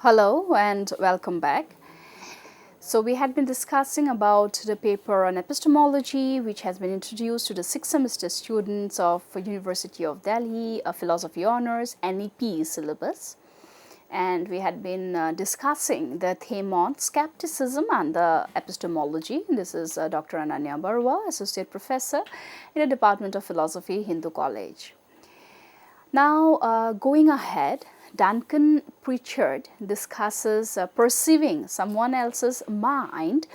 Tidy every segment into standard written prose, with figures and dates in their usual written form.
Hello and welcome back. So we had been discussing about the paper on epistemology which has been introduced to the 6th semester students of University of Delhi, a philosophy honors NEP syllabus. And we had been discussing the theme on skepticism and the epistemology. This is Dr. Ananya Barwa, Associate Professor in the Department of Philosophy, Hindu College. Now going ahead, Duncan Pritchard discusses perceiving someone else's mind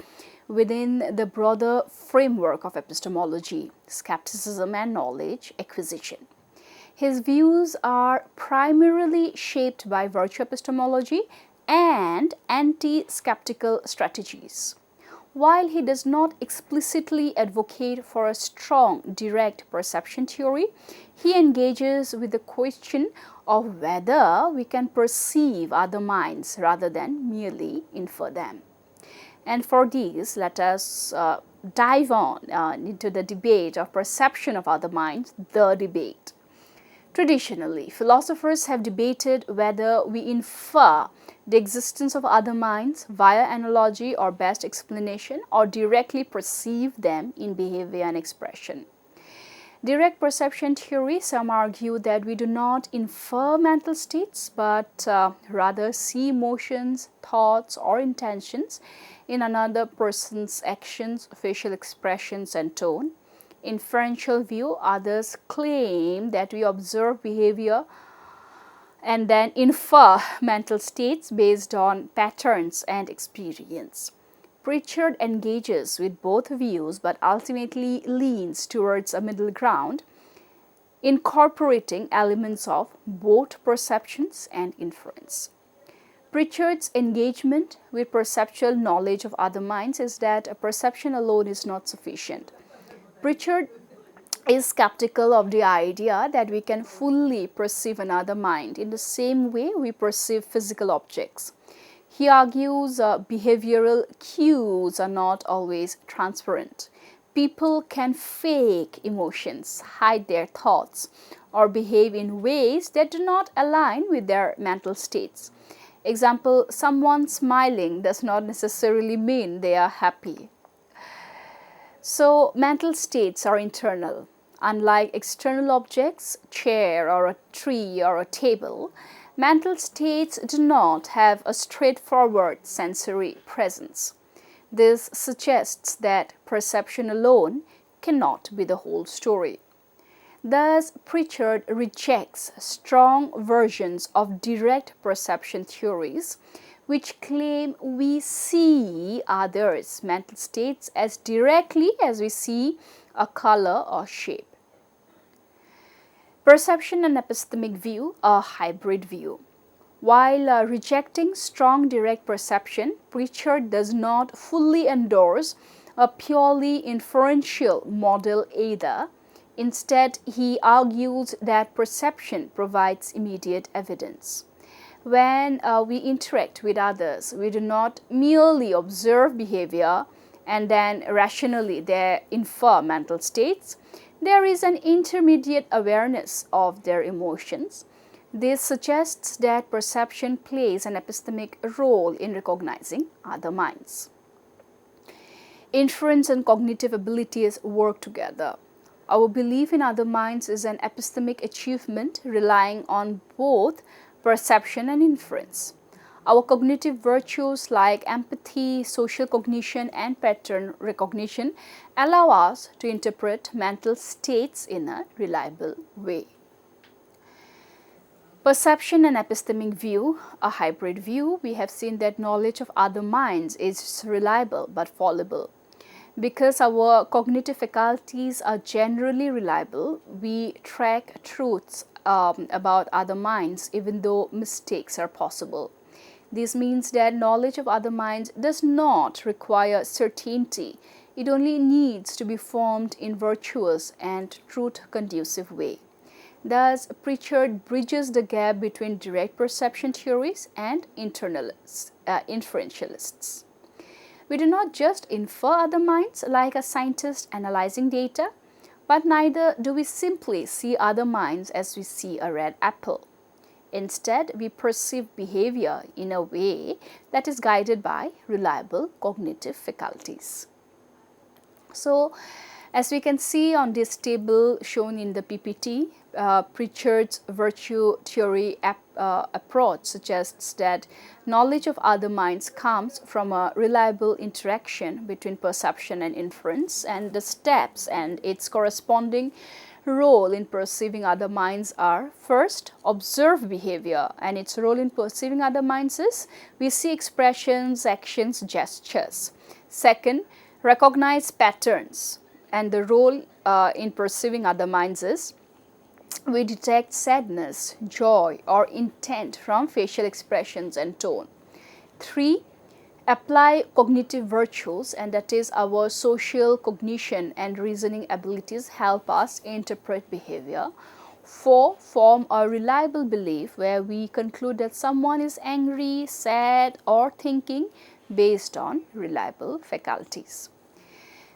within the broader framework of epistemology, skepticism and knowledge acquisition. His views are primarily shaped by virtue epistemology and anti-skeptical strategies. While he does not explicitly advocate for a strong direct perception theory, he engages with the question of whether we can perceive other minds rather than merely infer them. And for these, let us dive on into the debate of perception of other minds, the debate. Traditionally, philosophers have debated whether we infer the existence of other minds via analogy or best explanation or directly perceive them in behavior and expression. Direct perception theory, some argue that we do not infer mental states but rather see emotions, thoughts or intentions in another person's actions, facial expressions and tone. Inferential view, others claim that we observe behavior and then infer mental states based on patterns and experience. Pritchard engages with both views but ultimately leans towards a middle ground, incorporating elements of both perceptions and inference. Pritchard's engagement with perceptual knowledge of other minds is that a perception alone is not sufficient. Pritchard is skeptical of the idea that we can fully perceive another mind in the same way we perceive physical objects. He argues behavioral cues are not always transparent. People can fake emotions, hide their thoughts, or behave in ways that do not align with their mental states. Example, someone smiling does not necessarily mean they are happy. So, mental states are internal. Unlike external objects, chair or a tree or a table, mental states do not have a straightforward sensory presence. This suggests that perception alone cannot be the whole story. Thus, Pritchard rejects strong versions of direct perception theories which claim we see others' mental states as directly as we see a color or shape. Perception and epistemic view, a hybrid view. While rejecting strong direct perception, Pritchard does not fully endorse a purely inferential model either. Instead, he argues that perception provides immediate evidence. When we interact with others, we do not merely observe behavior and then rationally they infer mental states. There is an intermediate awareness of their emotions. This suggests that perception plays an epistemic role in recognizing other minds. Inference and cognitive abilities work together. Our belief in other minds is an epistemic achievement relying on both perception and inference. Our cognitive virtues like empathy, social cognition, and pattern recognition allow us to interpret mental states in a reliable way. Perception and epistemic view, a hybrid view, we have seen that knowledge of other minds is reliable but fallible. Because our cognitive faculties are generally reliable, we track truths about other minds even though mistakes are possible. This means that knowledge of other minds does not require certainty. It only needs to be formed in virtuous and truth-conducive way. Thus, Pritchard bridges the gap between direct perception theories and inferentialists. We do not just infer other minds like a scientist analyzing data, but neither do we simply see other minds as we see a red apple. Instead, we perceive behavior in a way that is guided by reliable cognitive faculties. So, as we can see on this table shown in the PPT, Pritchard's virtue theory approach suggests that knowledge of other minds comes from a reliable interaction between perception and inference, and the steps and its corresponding role in perceiving other minds are: first, observe behavior, and its role in perceiving other minds is we see expressions, actions, gestures. Second, recognize patterns, and the role in perceiving other minds is we detect sadness, joy, or intent from facial expressions and tone. 3. Apply cognitive virtues, and that is our social cognition and reasoning abilities help us interpret behavior. 4. Form a reliable belief where we conclude that someone is angry, sad, or thinking based on reliable faculties.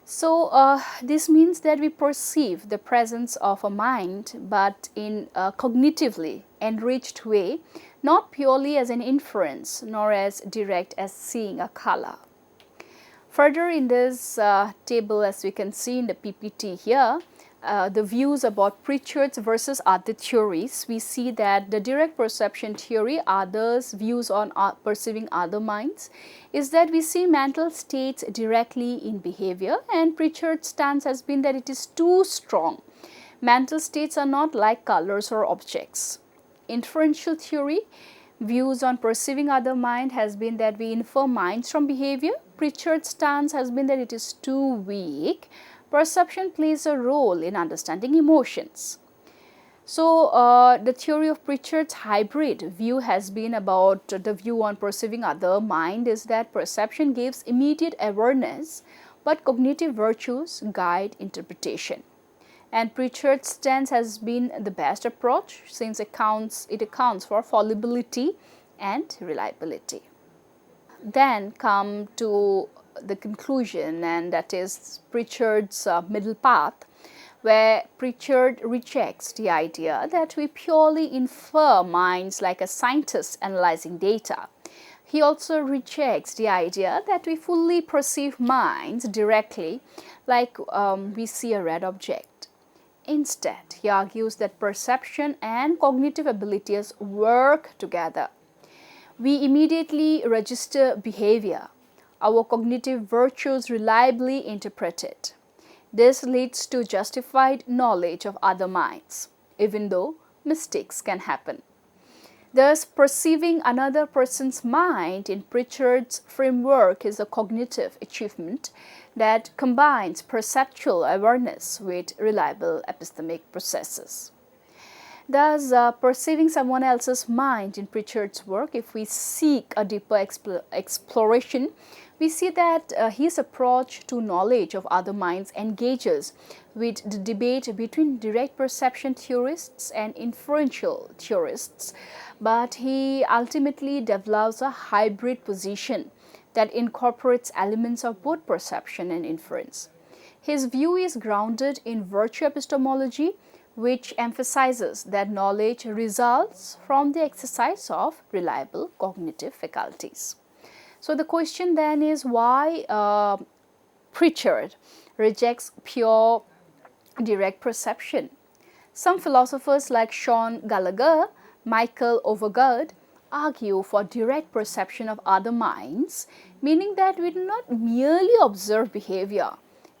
So, this means that we perceive the presence of a mind, but in a cognitively enriched way, not purely as an inference nor as direct as seeing a color. Further, in this table, as we can see in the PPT here, the views about Pritchard's versus other theories, we see that the direct perception theory, others' views on perceiving other minds, is that we see mental states directly in behavior, and Pritchard's stance has been that it is too strong. Mental states are not like colors or objects. Inferential theory, views on perceiving other mind has been that we infer minds from behavior. Pritchard's stance has been that it is too weak. Perception plays a role in understanding emotions. So, the theory of Pritchard's hybrid view has been about the view on perceiving other mind is that perception gives immediate awareness, but cognitive virtues guide interpretation. And Pritchard's stance has been the best approach since it accounts for fallibility and reliability. Then come to the conclusion, and that is Pritchard's middle path, where Pritchard rejects the idea that we purely infer minds like a scientist analyzing data. He also rejects the idea that we fully perceive minds directly like we see a red object. Instead, he argues that perception and cognitive abilities work together. We immediately register behavior. Our cognitive virtues reliably interpret it. This leads to justified knowledge of other minds, even though mistakes can happen. Thus, perceiving another person's mind in Pritchard's framework is a cognitive achievement that combines perceptual awareness with reliable epistemic processes. Thus, perceiving someone else's mind in Pritchard's work, if we seek a deeper exploration, we see that his approach to knowledge of other minds engages with the debate between direct perception theorists and inferential theorists, but he ultimately develops a hybrid position that incorporates elements of both perception and inference. His view is grounded in virtue epistemology, which emphasizes that knowledge results from the exercise of reliable cognitive faculties. So, the question then is why Pritchard rejects pure direct perception. Some philosophers like Sean Gallagher, Michael Overgaard argue for direct perception of other minds, meaning that we do not merely observe behavior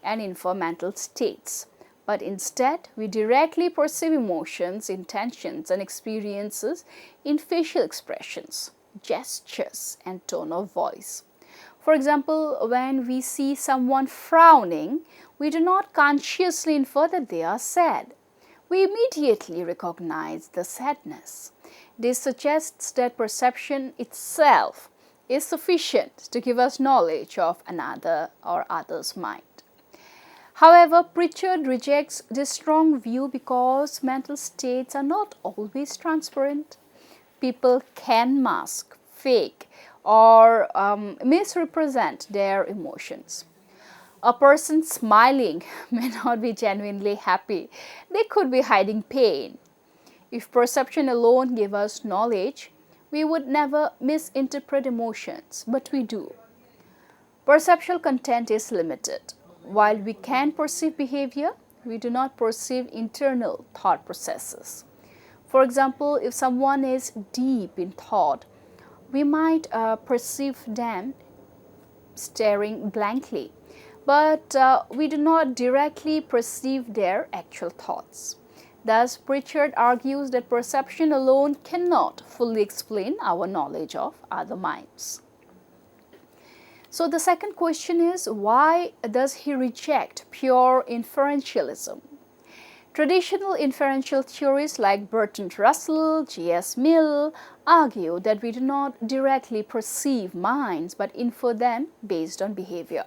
and infer mental states, but instead we directly perceive emotions, intentions, and experiences in facial expressions, gestures, and tone of voice. For example, when we see someone frowning, we do not consciously infer that they are sad. We immediately recognize the sadness. This suggests that perception itself is sufficient to give us knowledge of another or other's mind. However, Pritchard rejects this strong view because mental states are not always transparent. People can mask, fake, or misrepresent their emotions. A person smiling may not be genuinely happy. They could be hiding pain. If perception alone gave us knowledge, we would never misinterpret emotions, but we do. Perceptual content is limited. While we can perceive behavior, we do not perceive internal thought processes. For example, if someone is deep in thought, we might perceive them staring blankly, but we do not directly perceive their actual thoughts. Thus, Pritchard argues that perception alone cannot fully explain our knowledge of other minds. So the second question is, why does he reject pure inferentialism? Traditional inferential theories like Bertrand Russell, J.S. Mill argue that we do not directly perceive minds but infer them based on behavior.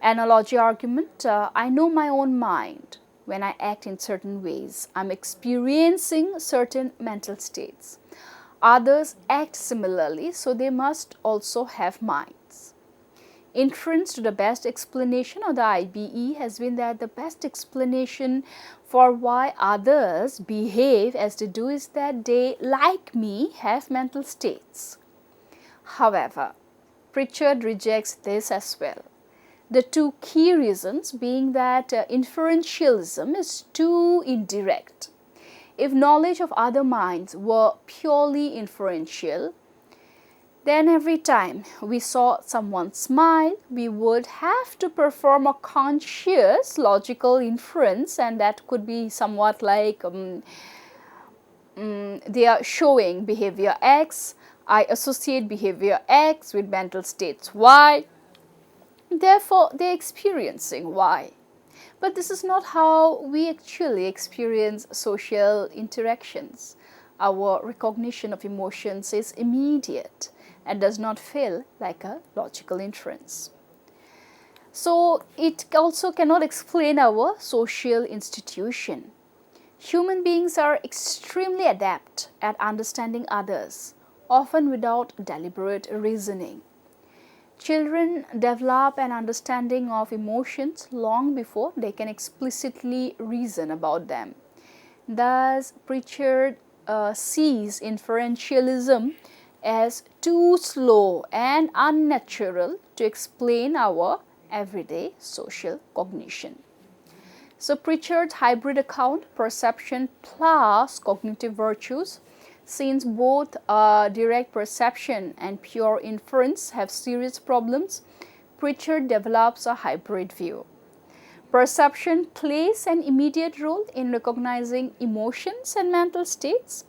Analogy argument, I know my own mind. When I act in certain ways, I'm experiencing certain mental states. Others act similarly, so they must also have minds. Inference to the best explanation of the IBE has been that the best explanation for why others behave as they do is that they, like me, have mental states. However, Pritchard rejects this as well. The two key reasons being that inferentialism is too indirect. If knowledge of other minds were purely inferential, then every time we saw someone smile, we would have to perform a conscious logical inference, and that could be somewhat like they are showing behavior X, I associate behavior X with mental states Y, therefore they are experiencing Y. But this is not how we actually experience social interactions. Our recognition of emotions is immediate and does not feel like a logical inference. So it also cannot explain our social institution. Human beings are extremely adept at understanding others, often without deliberate reasoning. Children develop an understanding of emotions long before they can explicitly reason about them. Thus, Pritchard sees inferentialism as too slow and unnatural to explain our everyday social cognition. So Pritchard's hybrid account, perception plus cognitive virtues, since both direct perception and pure inference have serious problems, Pritchard develops a hybrid view. Perception plays an immediate role in recognizing emotions and mental states.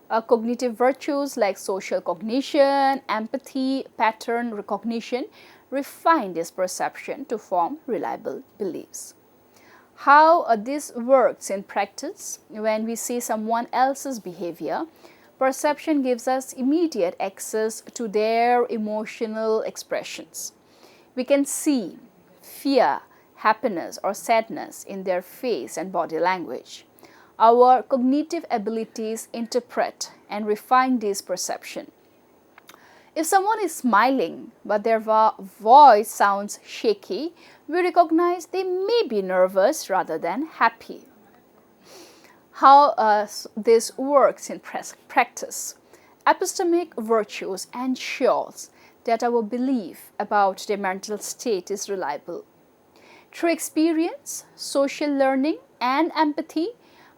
Cognitive virtues like social cognition, empathy, pattern recognition refine this perception to form reliable beliefs. How this works in practice: when we see someone else's behavior, perception gives us immediate access to their emotional expressions. We can see fear, happiness, or sadness in their face and body language. Our cognitive abilities interpret and refine this perception. If someone is smiling but their voice sounds shaky, we recognize they may be nervous rather than happy. How this works in practice: epistemic virtues ensures that our belief about their mental state is reliable. Through experience, social learning, and empathy,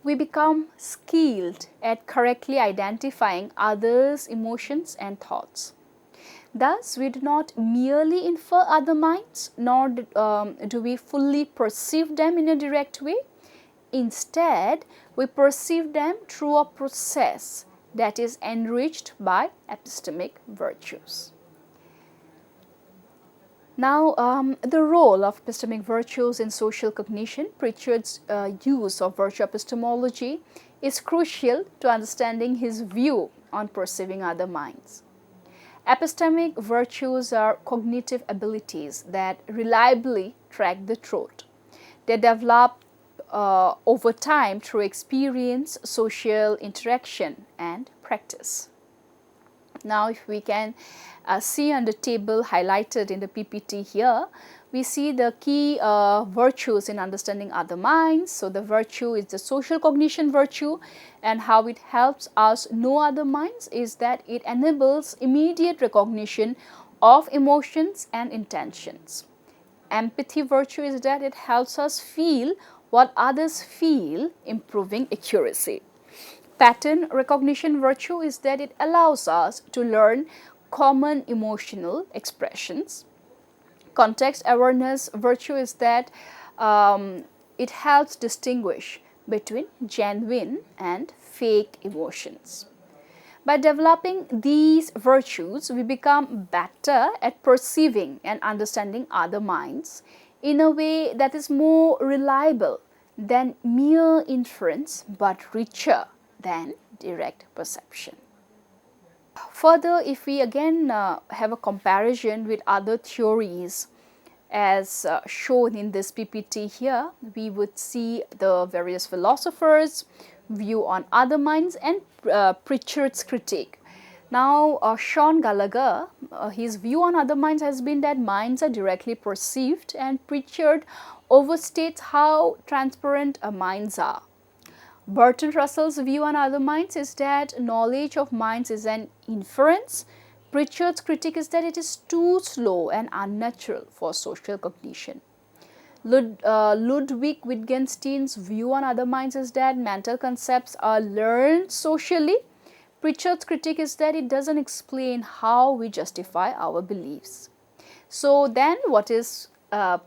we become skilled at correctly identifying others' emotions and thoughts. Thus, we do not merely infer other minds, nor do we fully perceive them in a direct way. Instead, we perceive them through a process that is enriched by epistemic virtues. Now, the role of epistemic virtues in social cognition. Pritchard's use of virtue epistemology is crucial to understanding his view on perceiving other minds. Epistemic virtues are cognitive abilities that reliably track the truth. They develop over time through experience, social interaction, and practice. Now, if we can see on the table highlighted in the PPT here, we see the key virtues in understanding other minds. So the virtue is the social cognition virtue, and how it helps us know other minds is that it enables immediate recognition of emotions and intentions. Empathy virtue is that it helps us feel what others feel, improving accuracy. Pattern recognition virtue is that it allows us to learn common emotional expressions. Context awareness virtue is that it helps distinguish between genuine and fake emotions. By developing these virtues, we become better at perceiving and understanding other minds in a way that is more reliable than mere inference, but richer than direct perception. Further, if we again have a comparison with other theories as shown in this PPT here, we would see the various philosophers' view on other minds and Pritchard's critique. Now, Sean Gallagher, his view on other minds has been that minds are directly perceived, and Pritchard overstates how transparent minds are. Bertrand Russell's view on other minds is that knowledge of minds is an inference. Pritchard's critique is that it is too slow and unnatural for social cognition. Ludwig Wittgenstein's view on other minds is that mental concepts are learned socially. Pritchard's critique is that it doesn't explain how we justify our beliefs. So then what is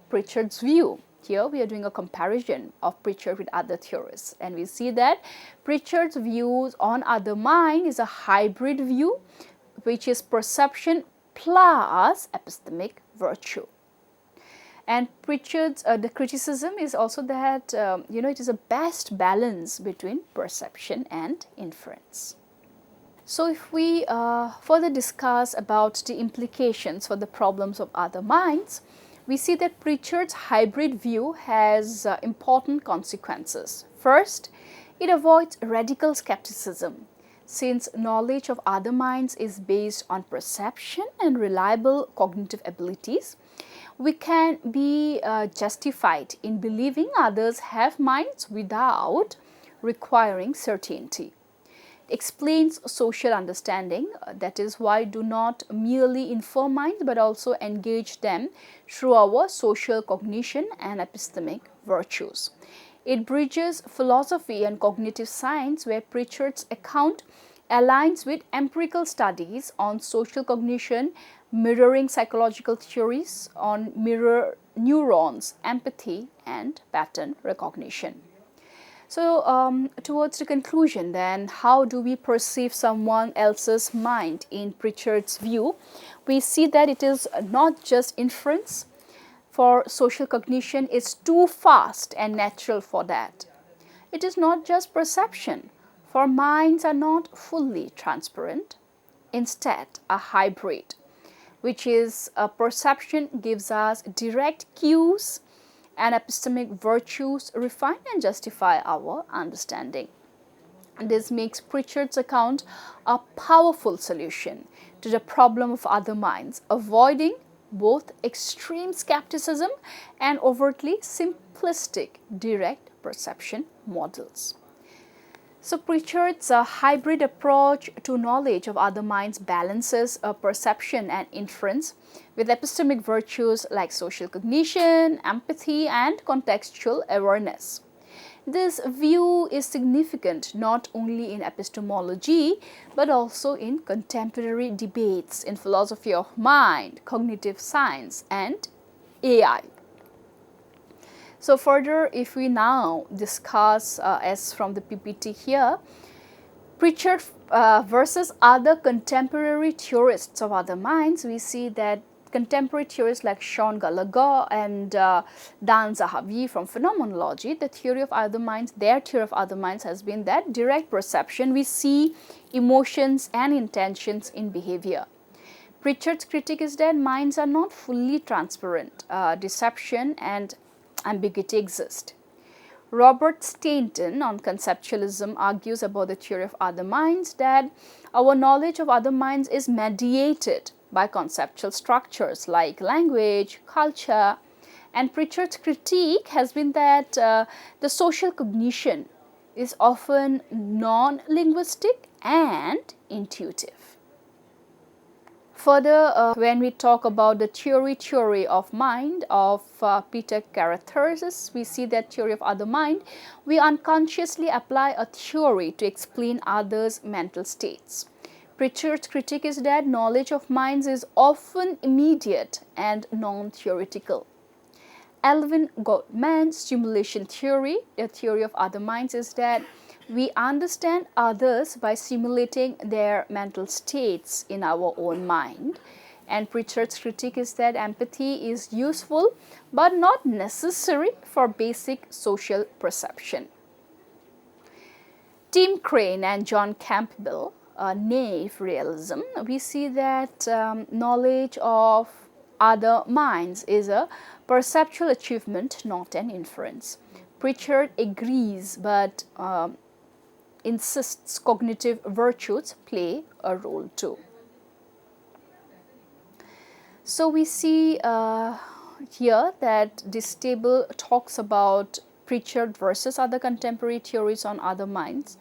Pritchard's view? Here we are doing a comparison of Pritchard with other theorists, and we see that Pritchard's views on other mind is a hybrid view, which is perception plus epistemic virtue. And Pritchard's the criticism is also that it is a best balance between perception and inference. So if we further discuss about the implications for the problems of other minds, we see that Pritchard's hybrid view has important consequences. First, it avoids radical skepticism. Since knowledge of other minds is based on perception and reliable cognitive abilities, we can be justified in believing others have minds without requiring certainty. Explains social understanding, that is why do not merely infer minds but also engage them through our social cognition and epistemic virtues. It bridges philosophy and cognitive science, where Pritchard's account aligns with empirical studies on social cognition, mirroring psychological theories on mirror neurons, empathy and pattern recognition. So towards the conclusion then, how do we perceive someone else's mind in Pritchard's view? We see that it is not just inference, for social cognition is too fast and natural for that. It is not just perception, for minds are not fully transparent, instead a hybrid, which is a perception gives us direct cues and epistemic virtues refine and justify our understanding. And this makes Pritchard's account a powerful solution to the problem of other minds, avoiding both extreme skepticism and overtly simplistic direct perception models. So Pritchard's hybrid approach to knowledge of other minds balances perception and inference with epistemic virtues like social cognition, empathy and contextual awareness. This view is significant not only in epistemology but also in contemporary debates in philosophy of mind, cognitive science and AI. So further, if we now discuss as from the PPT here, Pritchard versus other contemporary theorists of other minds, we see that contemporary theorists like Sean Gallagher and Dan Zahavi from phenomenology, the theory of other minds, their theory of other minds has been that direct perception, we see emotions and intentions in behavior. Pritchard's critique is that minds are not fully transparent, deception and ambiguity exist. Robert Stainton on conceptualism argues about the theory of other minds that our knowledge of other minds is mediated by conceptual structures like language, culture, And Pritchard's critique has been that the social cognition is often non-linguistic and intuitive. Further, when we talk about the theory of mind of Peter Carruthers, we see that theory of other mind, we unconsciously apply a theory to explain others' mental states. Pritchard's critique is that knowledge of minds is often immediate and non-theoretical. Alvin Goldman's stimulation theory, the theory of other minds, is that we understand others by simulating their mental states in our own mind. And Pritchard's critique is that empathy is useful but not necessary for basic social perception. Tim Crane and John Campbell, naive realism, we see that knowledge of other minds is a perceptual achievement, not an inference. Pritchard agrees but insists cognitive virtues play a role too. So we see here that this table talks about Pritchard versus other contemporary theories on other minds.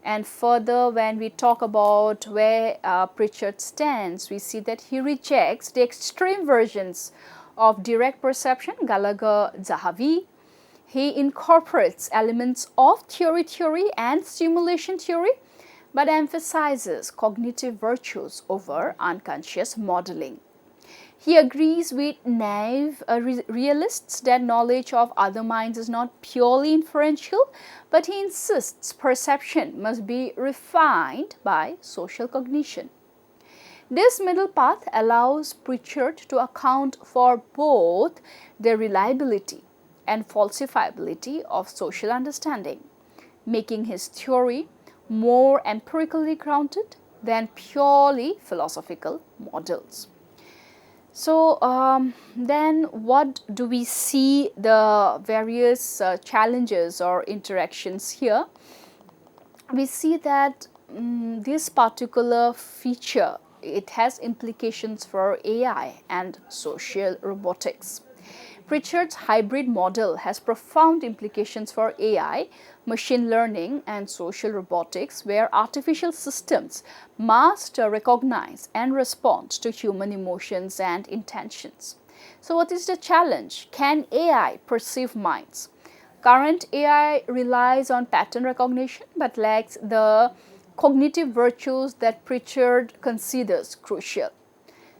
And further, when we talk about where Pritchard stands, we see that he rejects the extreme versions of direct perception, Gallagher, Zahavi. He incorporates elements of theory and simulation theory, but emphasizes cognitive virtues over unconscious modeling. He agrees with naive realists that knowledge of other minds is not purely inferential, but he insists perception must be refined by social cognition. This middle path allows Pritchard to account for both the reliability and falsifiability of social understanding, making his theory more empirically grounded than purely philosophical models. So then what do we see the various challenges or interactions here? We see that this particular feature, it has implications for AI and social robotics. Pritchard's hybrid model has profound implications for AI, machine learning and social robotics, where artificial systems must recognize and respond to human emotions and intentions. So what is the challenge? Can AI perceive minds? Current AI relies on pattern recognition but lacks the cognitive virtues that Pritchard considers crucial.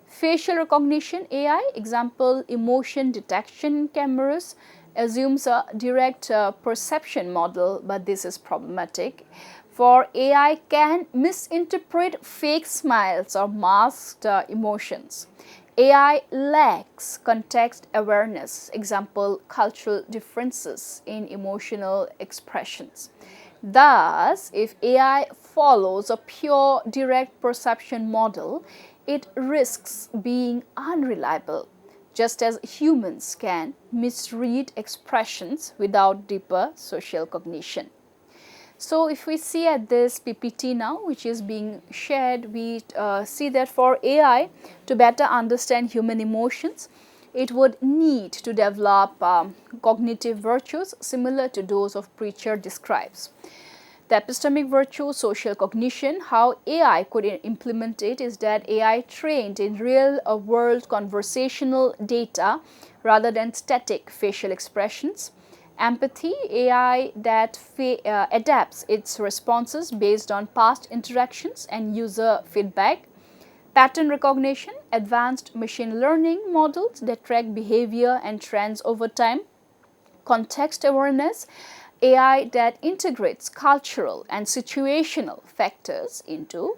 Facial recognition AI, example emotion detection cameras, assumes a direct perception model, but this is problematic. For AI can misinterpret fake smiles or masked emotions. AI lacks context awareness, example cultural differences in emotional expressions. Thus, if AI follows a pure direct perception model, it risks being unreliable, just as humans can misread expressions without deeper social cognition. So if we see at this PPT now, which is being shared, we see that for AI to better understand human emotions, it would need to develop cognitive virtues similar to those of Pritchard describes. The epistemic virtue, social cognition, how AI could implement it is that AI trained in real-world conversational data rather than static facial expressions. Empathy, AI that adapts its responses based on past interactions and user feedback. Pattern recognition, advanced machine learning models that track behavior and trends over time. Context awareness, AI that integrates cultural and situational factors into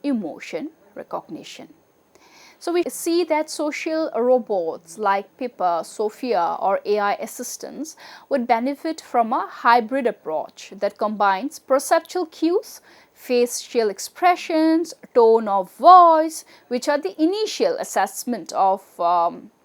emotion recognition. So we see that social robots like Pippa, Sophia or AI assistants would benefit from a hybrid approach that combines perceptual cues, facial expressions, tone of voice, which are the initial assessment of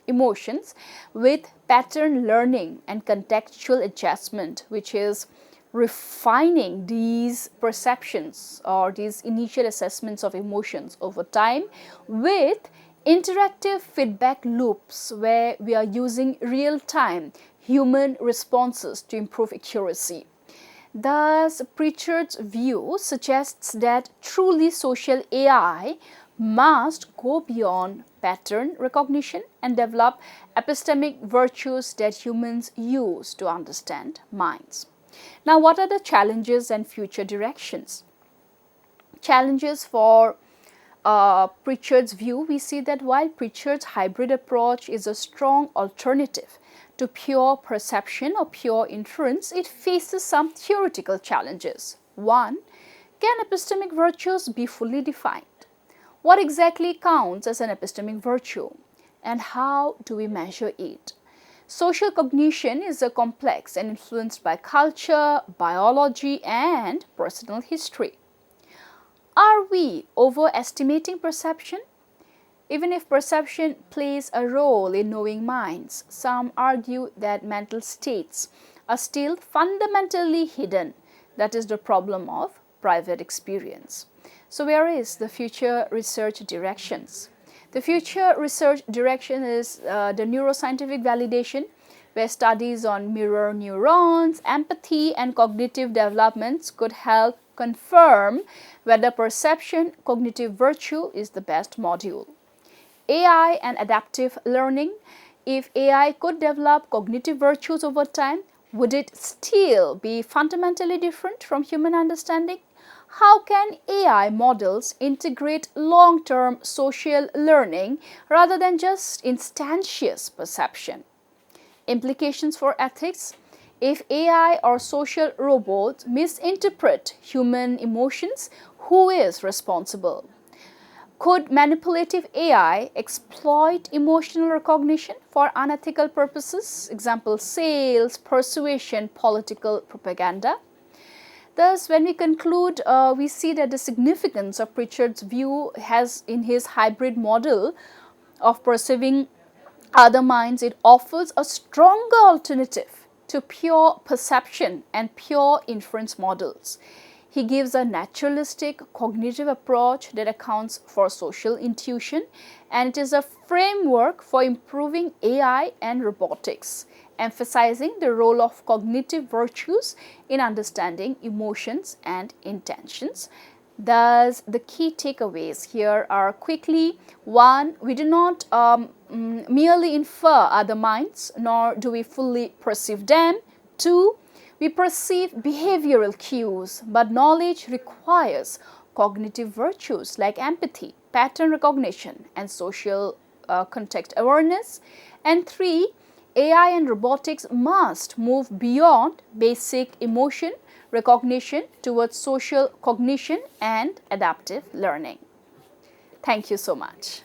emotions, with pattern learning and contextual adjustment, which is refining these perceptions or these initial assessments of emotions over time with interactive feedback loops where we are using real-time human responses to improve accuracy. Thus, Pritchard's view suggests that truly social AI must go beyond pattern recognition and develop epistemic virtues that humans use to understand minds. Now, what are the challenges and future directions? Challenges for Pritchard's view, we see that while Pritchard's hybrid approach is a strong alternative to pure perception or pure inference, it faces some theoretical challenges. One, can epistemic virtues be fully defined? What exactly counts as an epistemic virtue, and how do we measure it? Social cognition is complex and influenced by culture, biology, and personal history. Are we overestimating perception? Even if perception plays a role in knowing minds, some argue that mental states are still fundamentally hidden. That is the problem of private experience. So where is the future research directions? The future research direction is the neuroscientific validation, where studies on mirror neurons, empathy, and cognitive developments could help confirm whether perception cognitive virtue is the best module. AI and adaptive learning. If AI could develop cognitive virtues over time, would it still be fundamentally different from human understanding? How can AI models integrate long-term social learning rather than just instantaneous perception? Implications for ethics. If AI or social robots misinterpret human emotions, who is responsible? Could manipulative AI exploit emotional recognition for unethical purposes? Example, sales, persuasion, political propaganda. Thus, when we conclude, we see that the significance of Pritchard's view has in his hybrid model of perceiving other minds, it offers a stronger alternative to pure perception and pure inference models. He gives a naturalistic cognitive approach that accounts for social intuition, and it is a framework for improving AI and robotics, emphasizing the role of cognitive virtues in understanding emotions and intentions. Thus, the key takeaways here are quickly: one, we do not merely infer other minds, nor do we fully perceive them. Two, we perceive behavioral cues, but knowledge requires cognitive virtues like empathy, pattern recognition, and social context awareness. And three, AI and robotics must move beyond basic emotion recognition towards social cognition and adaptive learning. Thank you so much.